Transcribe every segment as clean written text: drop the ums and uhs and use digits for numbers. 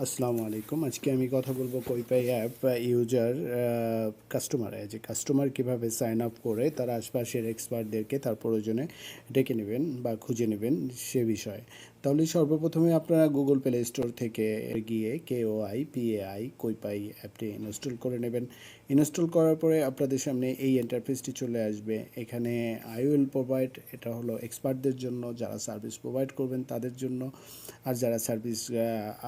আসসালামু আলাইকুম। আজকে আমি কথা বলবো কোইপাই অ্যাপ ইউজার কাস্টমার যে কাস্টমার কীভাবে সাইন আপ করে তার আশপাশের এক্সপার্টদেরকে তার প্রয়োজনে ডেকে নেবেন বা খুঁজে নেবেন সে বিষয়ে। তাহলে সর্বপ্রথমে আপনারা গুগল প্লে স্টোর থেকে গিয়ে KoiPai কোইপাই অ্যাপটি ইনস্টল করে নেবেন। ইনস্টল করার পরে আপনাদের সামনে এই ইন্টারফেসটি চলে আসবে। এখানে আই উইল প্রোভাইড, এটা হলো এক্সপার্টদের জন্য, যারা সার্ভিস প্রোভাইড করবেন তাদের জন্য। আর যারা সার্ভিস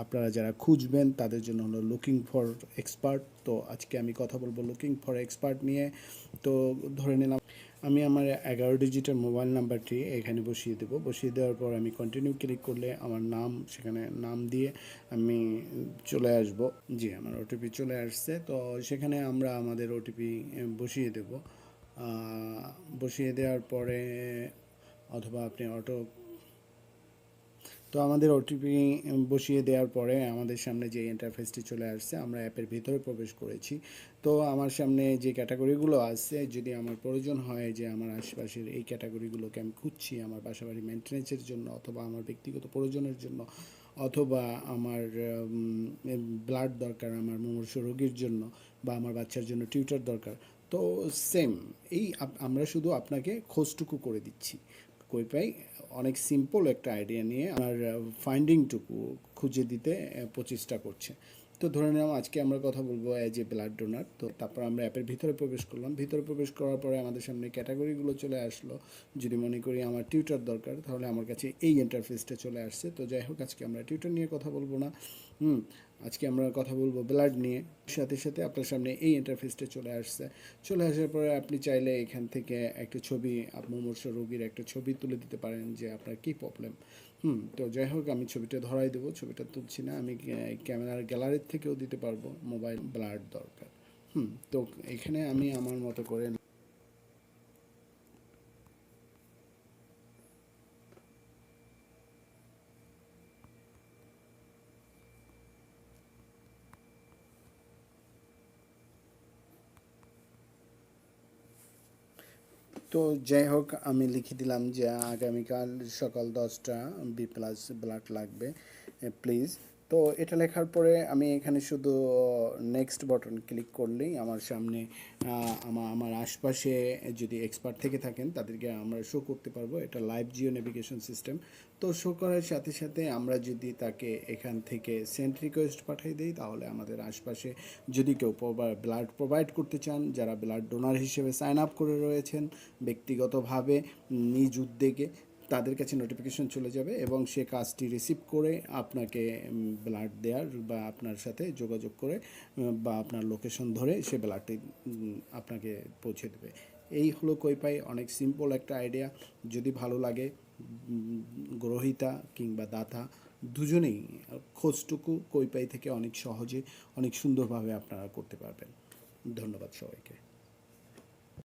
আপনারা যারা খুঁজবেন তাদের জন্য হলো লুকিং ফর এক্সপার্ট। তো আজকে আমি কথা বলবো লুকিং ফর এক্সপার্ট নিয়ে। তো ধরে নিলাম আমি আমার 11 ডিজিটের মোবাইল নাম্বারটি এখানে বসিয়ে দেবো। বসিয়ে দেওয়ার পর আমি কন্টিনিউ ক্লিক করলে আমার নাম, সেখানে নাম দিয়ে আমি চলে আসব। জি, আমার ওটিপি চলে আসছে। তো সেখানে আমরা আমাদের ওটিপি বসিয়ে দেব। বসিয়ে দেওয়ার পরে অথবা আপনি তো আমাদের ওটিপি বসিয়ে দেওয়ার পরে আমাদের সামনে যে ইন্টারফেসটি চলে আসছে, আমরা অ্যাপের ভিতরে প্রবেশ করেছি। তো আমার সামনে যে ক্যাটাগরিগুলো আছে, যদি আমার প্রয়োজন হয় যে আমার আশেপাশের এই ক্যাটাগরিগুলোকে আমি খুঁজছি আমার বাসাবাড়ি মেনটেন্যান্সের জন্য, অথবা আমার ব্যক্তিগত প্রয়োজনের জন্য, অথবা আমার ব্লাড দরকার আমার মুমূর্ষু রোগীর জন্য, বা আমার বাচ্চার জন্য টিউটর দরকার, তো সেম এই আমরা শুধু আপনাকে খোঁজটুকু করে দিচ্ছি। কোইপাই অনেক সিম্পল একটা আইডিয়া নিয়ে আমার ফাইন্ডিংটুকু খুঁজে দিতে প্রচেষ্টা করছে। তো ধরে নিলাম আজকে আমরা কথা বলবো অ্যাজ এ ব্লাড ডোনার। তো তারপর আমরা অ্যাপের ভিতরে প্রবেশ করলাম। ভিতরে প্রবেশ করার পরে আমাদের সামনে ক্যাটাগরিগুলো চলে আসলো। যদি মনে করি আমার টিউটর দরকার, তাহলে আমার কাছে এই ইন্টারফেসটা চলে আসছে। তো যাই হোক, আজকে আমরা টিউটর নিয়ে কথা বলবো না। আজকে আমরা কথা বলবো ব্লাড নিয়ে। সাথে সাথে আপনার সামনে এই ইন্টারফেসটা চলে আসছে। চলে আসার পরে আপনি চাইলে এখান থেকে একটা ছবি, মুমূর্ষু রোগীর একটা ছবি তুলে দিতে পারেন যে আপনার কী প্রবলেম। তো যাই হোক, আমি ছবিটা ধরাই দেবো। ছবিটা তুলছি না, আমি ক্যামেরার গ্যালারির থেকেও দিতে পারবো। মোবাইল ব্লাড দরকার। তো এখানে আমি আমার মতো করে তো যাই হোক, আমি লিখে দিলাম যে আগামীকাল সকাল 10টা B+ ব্লাড লাগবে, প্লিজ। তো এটা লেখার পরে আমি এখানে শুধু নেক্সট বাটন ক্লিক করলেই আমার সামনে আমার আশপাশে যদি এক্সপার্ট থেকে থাকেন তাদেরকে আমরা শো করতে পারবো। এটা লাইভ জিও নেভিগেশন সিস্টেম। তো শো করার সাথে সাথে আমরা যদি তাকে এখান থেকে সেন্ড রিকোয়েস্ট পাঠিয়ে দিই, তাহলে আমাদের আশপাশে যদি কেউ ব্লাড প্রোভাইড করতে চান, যারা ব্লাড ডোনার হিসেবে সাইন আপ করে রয়েছেন ব্যক্তিগতভাবে নিজ উদ্যোগে, তাদের কাছে নোটিফিকেশন চলে যাবে এবং সে কাজটি রিসিভ করে আপনাকে ব্লাড দেওয়ার বা আপনার সাথে যোগাযোগ করে বা আপনার লোকেশন ধরে সে ব্লাডটি আপনাকে পৌঁছে দেবে। এই হলো কোইপাই। অনেক সিম্পল একটা আইডিয়া। যদি ভালো লাগে, গ্রহীতা কিংবা দাতা দুজনেই খোঁজটুকু কোইপাই থেকে অনেক সহজে অনেক সুন্দরভাবে আপনারা করতে পারবেন। ধন্যবাদ সবাইকে।